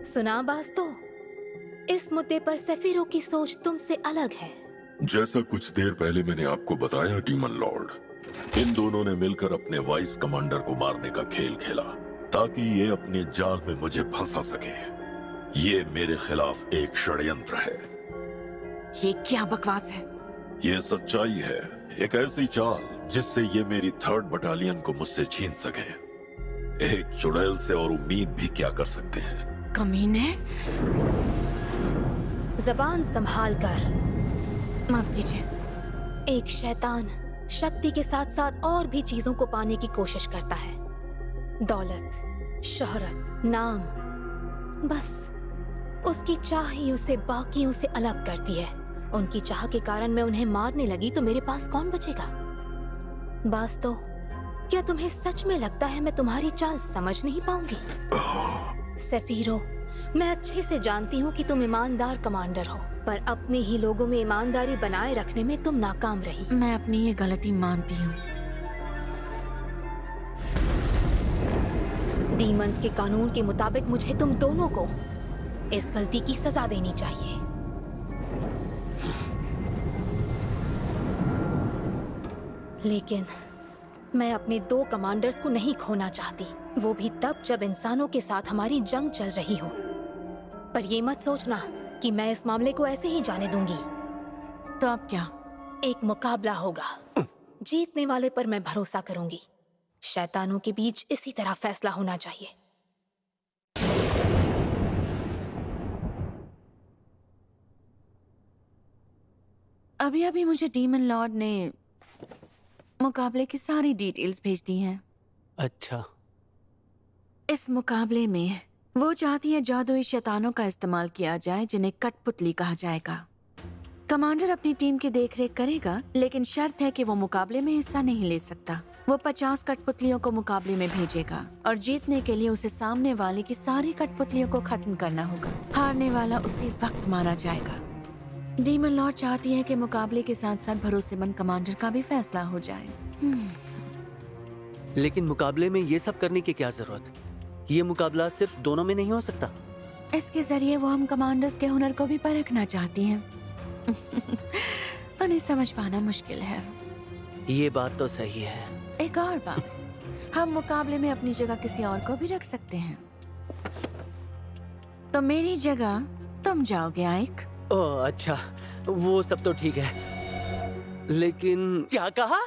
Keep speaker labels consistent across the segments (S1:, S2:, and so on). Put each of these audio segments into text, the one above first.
S1: सुना बास्तो, इस मुद्दे पर सेफिरो की सोच तुमसे अलग है।
S2: जैसा कुछ देर पहले मैंने आपको बताया डीमन लॉर्ड, इन दोनों ने मिलकर अपने वाइस कमांडर को मारने का खेल खेला ताकि ये अपने जाल में मुझे फंसा सके। ये मेरे खिलाफ एक षड्यंत्र है।
S3: ये क्या बकवास है?
S2: ये सच्चाई है, एक ऐसी चाल जिससे ये मेरी 3rd बटालियन को मुझसे छीन सके। एक चुड़ैल से और उम्मीद भी क्या कर सकते हैं।
S3: कमीने,
S1: जबान संभाल कर।
S3: माफ कीजिए।
S1: एक शैतान शक्ति के साथ साथ और भी चीजों को पाने की कोशिश करता है। दौलत, शोहरत, नाम, बस उसकी चाह ही उसे बाकियों से अलग करती है। उनकी चाह के कारण मैं उन्हें मारने लगी तो मेरे पास कौन बचेगा? बास्तो, क्या तुम्हें सच में लगता है मैं तुम्हारी चाल समझ नहीं पाऊंगी? सेफिरो, मैं अच्छे से जानती हूँ कि तुम ईमानदार कमांडर हो, पर अपने ही लोगों में ईमानदारी बनाए रखने में तुम नाकाम रही।
S3: मैं अपनी ये गलती मानती हूँ।
S1: डीमंस के कानून के मुताबिक मुझे तुम दोनों को इस गलती की सजा देनी चाहिए। लेकिन मैं अपने 2 कमांडर्स को नहीं खोना चाहती, वो भी तब जब इंसानों के साथ हमारी जंग चल रही हो। पर ये मत सोचना कि मैं इस मामले को ऐसे ही जाने दूंगी।
S3: तो अब क्या?
S1: एक मुकाबला होगा। जीतने वाले पर मैं भरोसा करूंगी। शैतानों के बीच इसी तरह फैसला होना चाहिए।
S3: अभी अभी मुझे डीमन लॉर्ड ने मुकाबले की सारी डिटेल्स भेज दी हैं।
S4: अच्छा।
S3: इस मुकाबले में वो चाहती है जादुई शैतानों का इस्तेमाल किया जाए जिन्हें कठपुतली कहा जाएगा। कमांडर अपनी टीम की देखरेख करेगा, लेकिन शर्त है कि वो मुकाबले में हिस्सा नहीं ले सकता। वो 50 कठपुतलियों को मुकाबले में भेजेगा और जीतने के लिए उसे सामने वाले की सारी कठपुतलियों को खत्म करना होगा। हारने वाला उसी वक्त मारा जाएगा। डीमन लॉर्ड चाहती है कि मुकाबले के साथ साथ भरोसेमंद कमांडर का भी फैसला हो जाए।
S4: लेकिन मुकाबले में ये सब करने की क्या जरूरत? ये मुकाबला सिर्फ दोनों में नहीं हो सकता।
S3: इसके जरिए वो हम कमांडर्स के हुनर को भी परखना चाहती हैं। उन्हें समझ पाना मुश्किल है।
S4: ये बात तो सही है।
S3: एक और बात, हम मुकाबले में अपनी जगह किसी और को भी रख सकते हैं। तो मेरी जगह तुम जाओगे आइक।
S4: ओह अच्छा, वो सब तो ठीक है, लेकिन क्या कहा?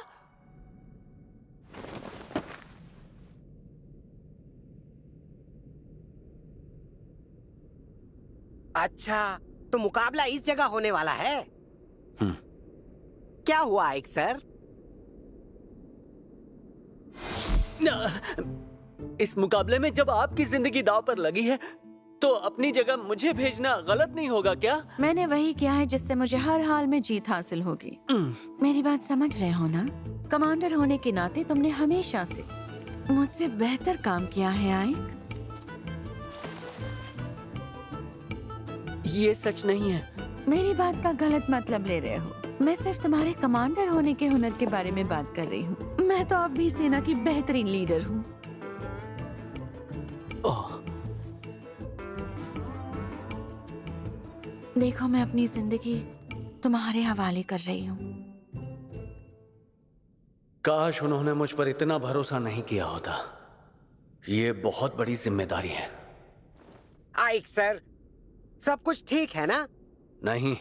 S5: अच्छा, तो मुकाबला इस जगह होने वाला है। क्या हुआ आइक सर?
S4: इस मुकाबले में जब आपकी जिंदगी दांव पर लगी है तो अपनी जगह मुझे भेजना गलत नहीं होगा क्या?
S3: मैंने वही किया है जिससे मुझे हर हाल में जीत हासिल होगी। मेरी बात समझ रहे हो ना? कमांडर होने के नाते तुमने हमेशा से मुझसे बेहतर काम किया है आइक।
S4: ये सच नहीं है।
S3: मेरी बात का गलत मतलब ले रहे हो। मैं सिर्फ तुम्हारे कमांडर होने के हुनर के बारे में बात कर रही हूँ। मैं तो अब भी सेना की बेहतरीन लीडर हूँ। देखो, मैं अपनी जिंदगी तुम्हारे हवाले कर रही हूँ।
S4: काश उन्होंने मुझ पर इतना भरोसा नहीं किया होता। ये बहुत बड़ी जिम्मेदारी है।
S5: आइक सर, सब कुछ ठीक है ना?
S4: नहीं,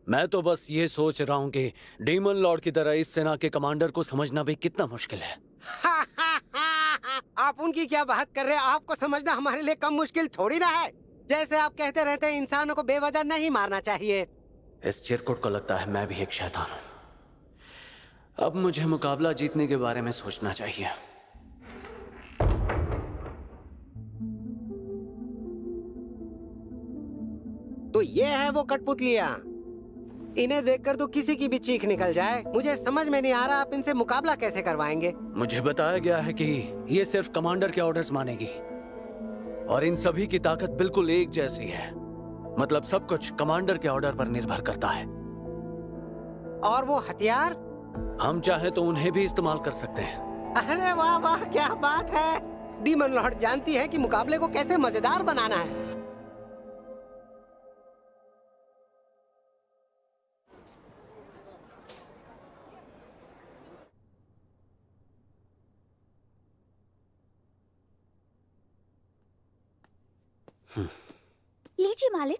S4: मैं तो बस ये सोच रहा हूँ कि डीमन लॉर्ड की तरह इस सेना के कमांडर को समझना भी कितना मुश्किल है।
S5: आप उनकी क्या बात कर रहे हैं? आपको समझना हमारे लिए कम मुश्किल थोड़ी ना है। जैसे आप कहते रहते हैं, इंसानों को बेवजह नहीं मारना चाहिए।
S4: इस चिरकुट को लगता है मैं भी एक शैतान हूँ। अब मुझे मुकाबला जीतने के बारे में सोचना चाहिए।
S5: तो ये है वो कठपुतलियाँ। इन्हें देखकर तो किसी की भी चीख निकल जाए। मुझे समझ में नहीं आ रहा आप इनसे मुकाबला कैसे करवाएंगे।
S4: मुझे बताया गया है कि ये सिर्फ कमांडर के ऑर्डर्स मानेगी और इन सभी की ताकत बिल्कुल एक जैसी है। मतलब सब कुछ कमांडर के ऑर्डर पर निर्भर करता है।
S5: और वो हथियार?
S4: हम चाहे तो उन्हें भी इस्तेमाल कर सकते हैं।
S5: अरे वाह वाह, क्या बात है। डीमन लॉर्ड जानती है कि मुकाबले को कैसे मजेदार बनाना है।
S6: लीजिए मालिक।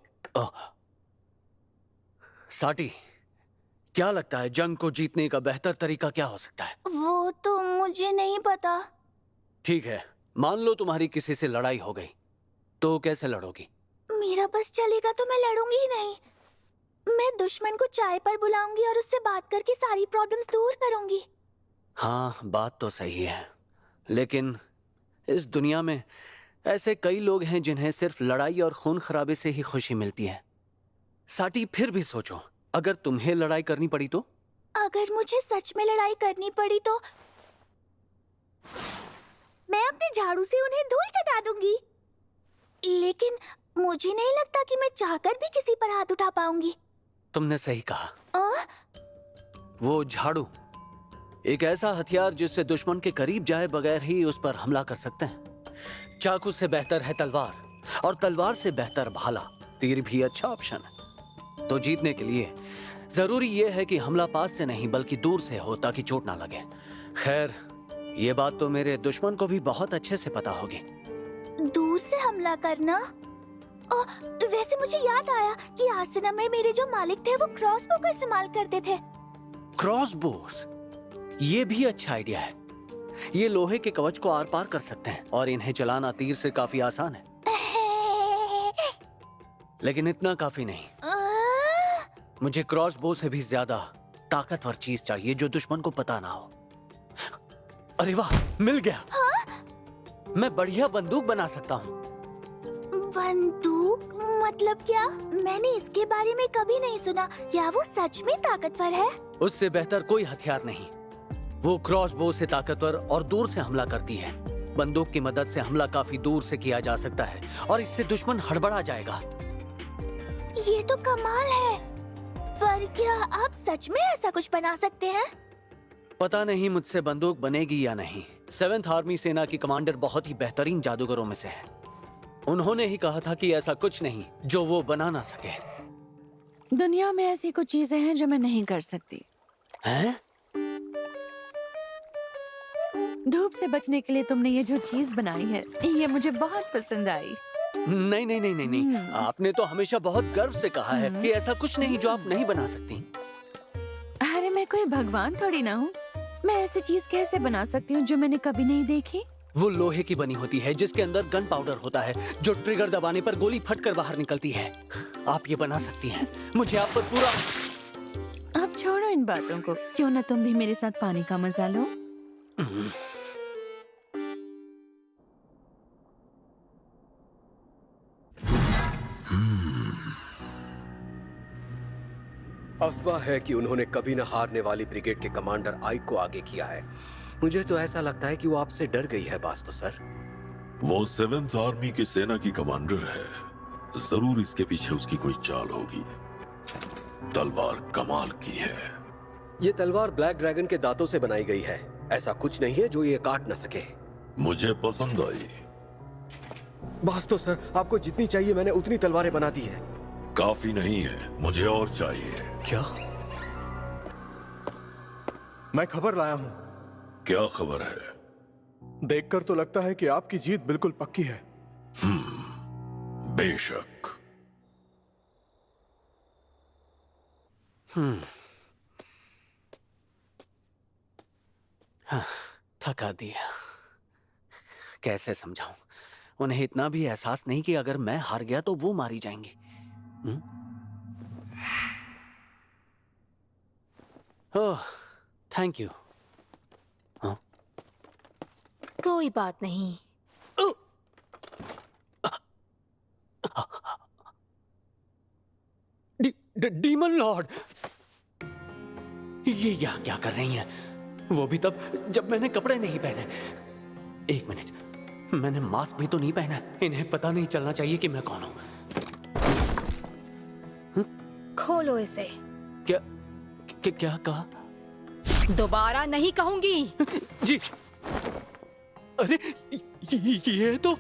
S4: साटी, क्या लगता है जंग को जीतने का बेहतर तरीका क्या हो सकता है?
S6: वो तो मुझे नहीं पता।
S4: ठीक है, मान लो तुम्हारी किसी से लड़ाई हो गई, तो कैसे लड़ोगी?
S6: मेरा बस चलेगा तो मैं लड़ूंगी ही नहीं। मैं दुश्मन को चाय पर बुलाऊंगी और उससे बात करके सारी प्रॉब्लम्स दूर करूंगी।
S4: हाँ, बात तो सही है, लेकिन इस दुनिया में ऐसे कई लोग हैं जिन्हें सिर्फ लड़ाई और खून खराबे से ही खुशी मिलती है। साटी, फिर भी सोचो, अगर तुम्हें लड़ाई करनी पड़ी तो?
S6: अगर मुझे सच में लड़ाई करनी पड़ी तो मैं अपने झाड़ू से उन्हें धूल चटा दूंगी। लेकिन मुझे नहीं लगता कि मैं चाहकर भी किसी पर हाथ उठा पाऊंगी।
S4: तुमने सही कहा। वो झाड़ू एक ऐसा हथियार जिससे दुश्मन के करीब जाए बगैर ही उस पर हमला कर सकते हैं। चाकू से बेहतर है तलवार, और तलवार से बेहतर भाला। तीर भी अच्छा ऑप्शन है। तो जीतने के लिए जरूरी यह है कि हमला पास से नहीं बल्कि दूर से हो, ताकि चोट ना लगे। खैर, ये बात तो मेरे दुश्मन को भी बहुत अच्छे से पता होगी।
S6: दूर से हमला करना? वैसे मुझे याद आया कि आर्सेनल में मेरे जो मालिक थे वो क्रॉसबो का इस्तेमाल करते थे।
S4: क्रॉसबोस, ये भी अच्छा आइडिया है। ये लोहे के कवच को आर पार कर सकते हैं और इन्हें चलाना तीर से काफी आसान है। लेकिन इतना काफी नहीं। मुझे क्रॉसबो से भी ज्यादा ताकतवर चीज चाहिए जो दुश्मन को पता ना हो। अरे वाह, मिल गया। मैं बढ़िया बंदूक बना सकता हूँ।
S6: बंदूक मतलब क्या? मैंने इसके बारे में कभी नहीं सुना। क्या वो सच में ताकतवर है?
S4: उससे बेहतर कोई हथियार नहीं। वो क्रॉसबो से ताकतवर और दूर से हमला करती है। बंदूक की मदद से हमला काफी दूर से किया जा सकता है और इससे दुश्मन हड़बड़ा जाएगा।
S6: ये तो कमाल है। पर क्या आप सच में ऐसा कुछ बना सकते हैं?
S4: पता नहीं मुझसे बंदूक बनेगी या नहीं। 7th आर्मी सेना की कमांडर बहुत ही बेहतरीन जादूगरों में से है। उन्होंने ही कहा था कि ऐसा कुछ नहीं जो वो बना ना सके।
S3: दुनिया में ऐसी कुछ चीजें हैं जो मैं नहीं कर सकती।
S4: हैं?
S3: धूप से बचने के लिए तुमने ये जो चीज बनाई है, ये मुझे बहुत पसंद आई।
S4: नहीं नहीं नहीं नहीं नहीं, आपने तो हमेशा बहुत गर्व से कहा है कि ऐसा कुछ नहीं जो आप नहीं बना सकती।
S3: अरे मैं कोई भगवान थोड़ी ना हूँ। मैं ऐसी चीज कैसे बना सकती हूँ जो मैंने कभी नहीं देखी?
S4: वो लोहे की बनी होती है जिसके अंदर गन पाउडर होता है, जो ट्रिगर दबाने पर गोली फटकर बाहर निकलती है। आप ये बना सकती हैं। मुझे आप पर पूरा।
S3: अब छोड़ो इन बातों को। क्यों ना तुम भी मेरे साथ पानी का मजा लो?
S7: अफवाह है कि उन्होंने कभी न हारने वाली ब्रिगेड के कमांडर आइक को आगे किया है। मुझे तो ऐसा लगता है कि वो आपसे डर गई है बास्तो सर।
S2: वो 7th आर्मी की सेना की कमांडर है। जरूर इसके पीछे उसकी कोई चाल होगी। तलवार कमाल की है।
S7: ये तलवार ब्लैक ड्रैगन के दांतों से बनाई गई है। ऐसा कुछ नहीं है जो ये काट न सके।
S2: मुझे पसंद आई।
S7: बास्तो सर, आपको जितनी चाहिए मैंने उतनी तलवारें बना दी है।
S2: काफी नहीं है, मुझे और चाहिए।
S7: क्या?
S8: मैं खबर लाया हूँ।
S2: क्या खबर है?
S8: देखकर तो लगता है कि आपकी जीत बिल्कुल पक्की है।
S2: बेशक।
S4: हाँ, थका दिया। कैसे समझाऊं? उन्हें इतना भी एहसास नहीं कि अगर मैं हार गया तो वो मारी जाएंगी। ओह, थैंक यू।
S1: कोई बात नहीं।
S4: डीमन लॉर्ड, ये यहाँ क्या कर रही हैं? वो भी तब जब मैंने कपड़े नहीं पहने। एक मिनट, मैंने मास्क भी तो नहीं पहना। इन्हें पता नहीं चलना चाहिए कि मैं कौन हूं।
S1: खोलो इसे।
S4: क्या कहा?
S1: दोबारा नहीं कहूंगी।
S4: जी। अरे ये तो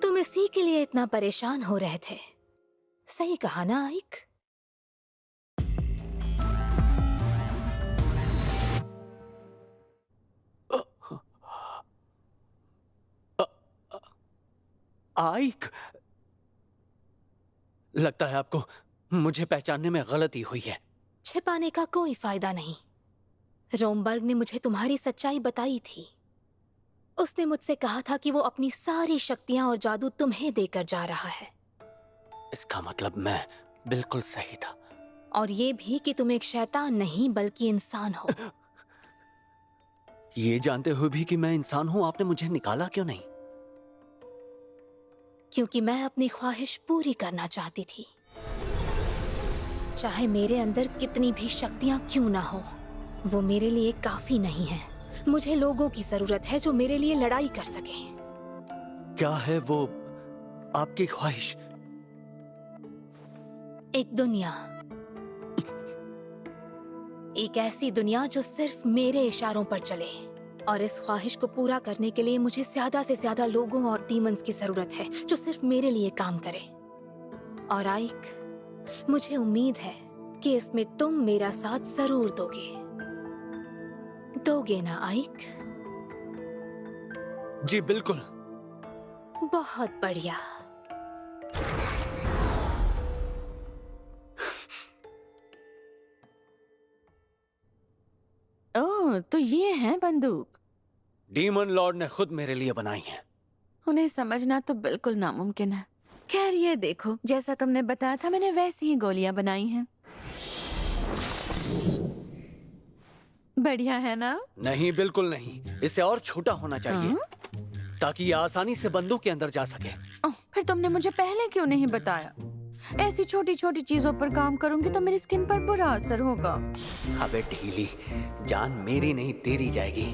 S1: तुम इसी के लिए इतना परेशान हो रहे थे। सही कहा ना आइक?
S4: आइक, लगता है आपको मुझे पहचानने में गलती हुई है।
S1: छिपाने का कोई फायदा नहीं। रोमबर्ग ने मुझे तुम्हारी सच्चाई बताई थी। उसने मुझसे कहा था कि वो अपनी सारी शक्तियां और जादू तुम्हें देकर जा रहा है।
S4: इसका मतलब मैं बिल्कुल सही था।
S1: और ये भी कि तुम एक शैतान नहीं बल्कि इंसान हो।
S4: ये जानते हुए भी कि मैं इंसान हूं, आपने मुझे निकाला क्यों नहीं?
S1: क्योंकि मैं अपनी ख्वाहिश पूरी करना चाहती थी। चाहे मेरे अंदर कितनी भी शक्तियां क्यों ना हो, वो मेरे लिए काफी नहीं है। मुझे लोगों की जरूरत है जो मेरे लिए लड़ाई कर सके।
S4: क्या है वो आपकी ख्वाहिश?
S1: एक दुनिया, एक ऐसी दुनिया जो सिर्फ मेरे इशारों पर चले। और इस ख्वाहिश को पूरा करने के लिए मुझे ज्यादा से ज्यादा लोगों और डीमंस की जरूरत है जो सिर्फ मेरे लिए काम करे। और आइक, मुझे उम्मीद है कि इसमें तुम मेरा साथ जरूर दोगे ना आइक?
S4: जी बिल्कुल।
S1: बहुत बढ़िया।
S3: ओह, तो ये है बंदूक।
S4: डीमन लॉर्ड ने खुद मेरे लिए बनाई है।
S3: उन्हें समझना तो बिल्कुल नामुमकिन है। खैर, ये देखो, जैसा तुमने बताया था मैंने वैसी ही गोलियां बनाई हैं। बढ़िया है ना?
S4: नहीं, बिल्कुल नहीं। इसे और छोटा होना चाहिए ताकि ये आसानी से बंदूक के अंदर जा सके।
S3: फिर तुमने मुझे पहले क्यों नहीं बताया? ऐसी छोटी छोटी चीजों पर काम करूंगी तो मेरी स्किन पर बुरा असर होगा।
S4: अबे ढीली, जान मेरी नहीं तेरी जाएगी।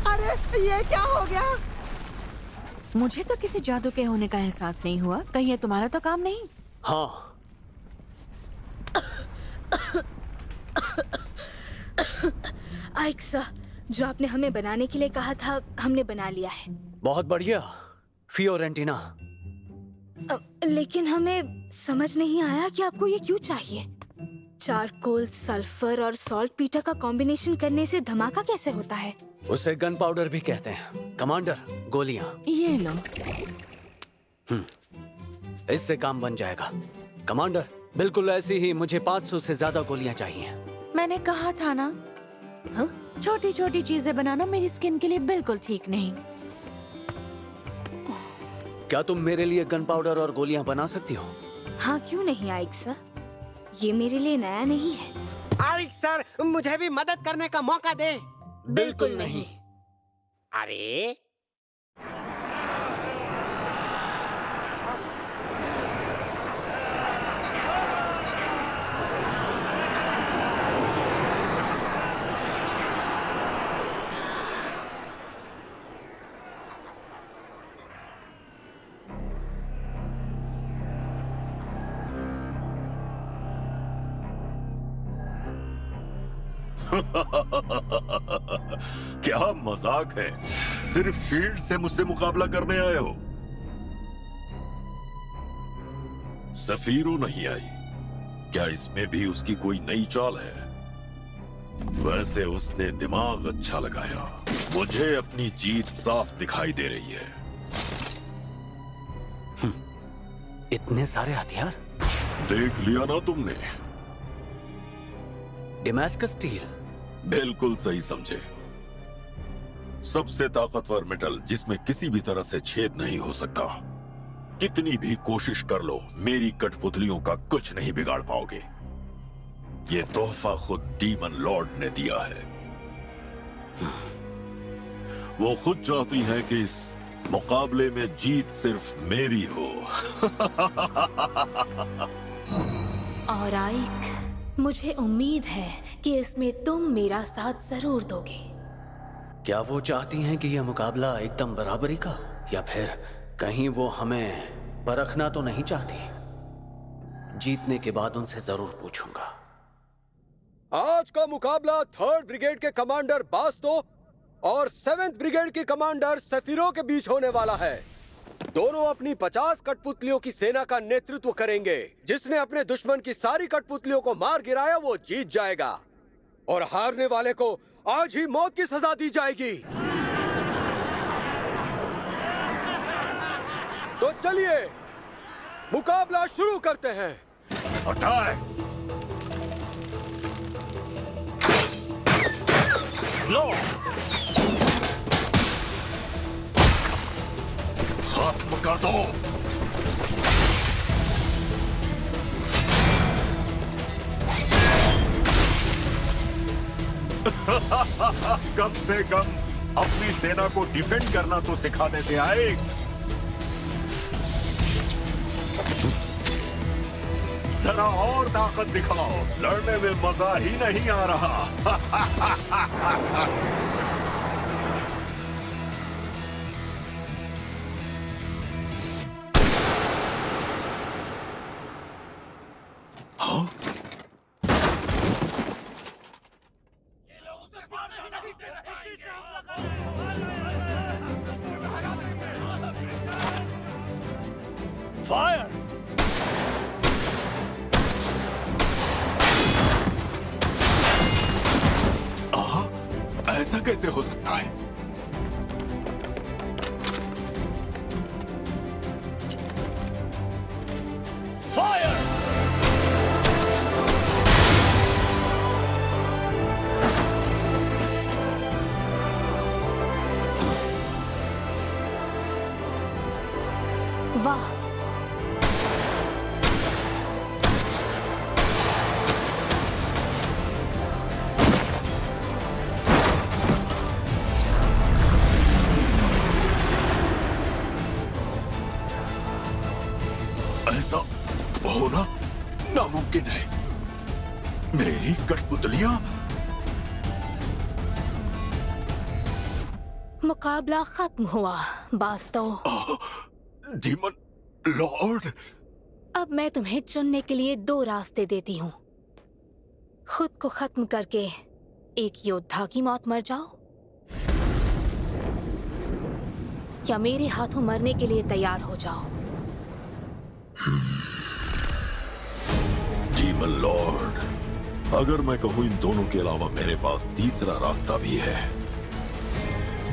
S5: अरे ये क्या हो गया?
S3: मुझे तो किसी जादू के होने का एहसास नहीं हुआ। कहीं ये तुम्हारा तो काम नहीं?
S4: हाँ।
S1: आइक सर, जो आपने हमें बनाने के लिए कहा था हमने बना लिया है।
S4: बहुत बढ़िया फियोरेंटिना।
S1: लेकिन हमें समझ नहीं आया कि आपको ये क्यों चाहिए। चारकोल, सल्फर और सॉल्ट पीटर का कॉम्बिनेशन करने से धमाका कैसे होता है?
S4: उसे गन पाउडर भी कहते हैं। कमांडर, गोलियां।
S3: ये लो।
S4: इससे काम बन जाएगा। कमांडर, बिल्कुल ऐसी ही मुझे 500 से ज्यादा गोलियां चाहिए।
S3: मैंने कहा था ना, छोटी छोटी चीजें बनाना मेरी स्किन के लिए बिल्कुल ठीक नहीं।
S4: क्या तुम मेरे लिए गन पाउडर और गोलियां बना सकती हो?
S1: हाँ, क्यों नहीं आइक सर, ये मेरे लिए नया नहीं है।
S5: आइक सर, मुझे भी मदद करने का मौका दे।
S4: बिल्कुल नहीं।
S5: अरे
S2: क्या मजाक है? सिर्फ शील्ड से मुझसे मुकाबला करने आए हो? सफीरो नहीं आई। क्या इसमें भी उसकी कोई नई चाल है? वैसे उसने दिमाग अच्छा लगाया। मुझे अपनी जीत साफ दिखाई दे रही है।
S4: इतने सारे हथियार
S2: देख लिया ना तुमने?
S4: डेमास्कस स्टील।
S2: बिल्कुल सही समझे। सबसे ताकतवर मेटल जिसमें किसी भी तरह से छेद नहीं हो सकता। कितनी भी कोशिश कर लो, मेरी कठपुतलियों का कुछ नहीं बिगाड़ पाओगे। ये तोहफा खुद डीमन लॉर्ड ने दिया है। वो खुद चाहती है कि इस मुकाबले में जीत सिर्फ मेरी हो।
S1: और आइक, मुझे उम्मीद है कि इसमें तुम मेरा साथ जरूर दोगे।
S4: क्या वो चाहती हैं कि यह मुकाबला एकदम बराबरी का, या फिर कहीं वो हमें परखना तो नहीं चाहती? जीतने के बाद उनसे जरूर पूछूंगा।
S7: आज का मुकाबला 3rd ब्रिगेड के कमांडर बास्तो और 7th ब्रिगेड की कमांडर सफीरो के बीच होने वाला है। दोनों अपनी 50 कठपुतलियों की सेना का नेतृत्व करेंगे। जिसने अपने दुश्मन की सारी कठपुतलियों को मार गिराया वो जीत जाएगा। और हारने वाले को आज ही मौत की सजा दी जाएगी। तो चलिए मुकाबला शुरू करते हैं।
S2: अटैक! लो! खत्म कर दो। कम से कम अपनी सेना को डिफेंड करना तो सिखा देते आइक्स। जरा और ताकत दिखाओ, लड़ने में मजा ही नहीं आ रहा। हाँ?
S4: फायर!
S2: ऐसा कैसे हो सकता है?
S4: फायर!
S1: वाह!
S2: ऐसा होना नामुमकिन है। मेरी कठपुतलियां।
S1: मुकाबला खत्म हुआ बास्तो।
S2: डीमन लॉर्ड,
S1: अब मैं तुम्हें चुनने के लिए 2 रास्ते देती हूँ। खुद को खत्म करके एक योद्धा की मौत मर जाओ, या मेरे हाथों मरने के लिए तैयार हो जाओ।
S2: डीमन लॉर्ड, अगर मैं कहूं इन दोनों के अलावा मेरे पास तीसरा रास्ता भी है,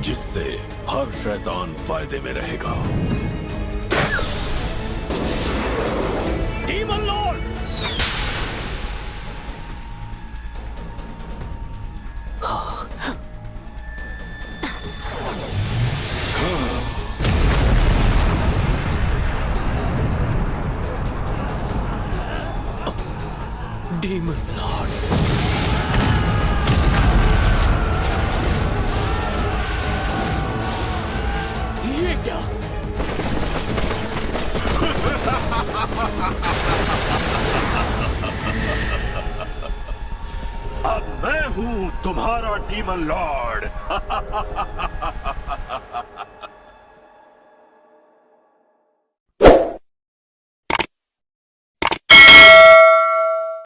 S2: जिससे हर शैतान फायदे में रहेगा।
S4: Demon Lord! Demon Lord! ये क्या?
S2: अब मैं हूं तुम्हारा डीमन लॉर्ड।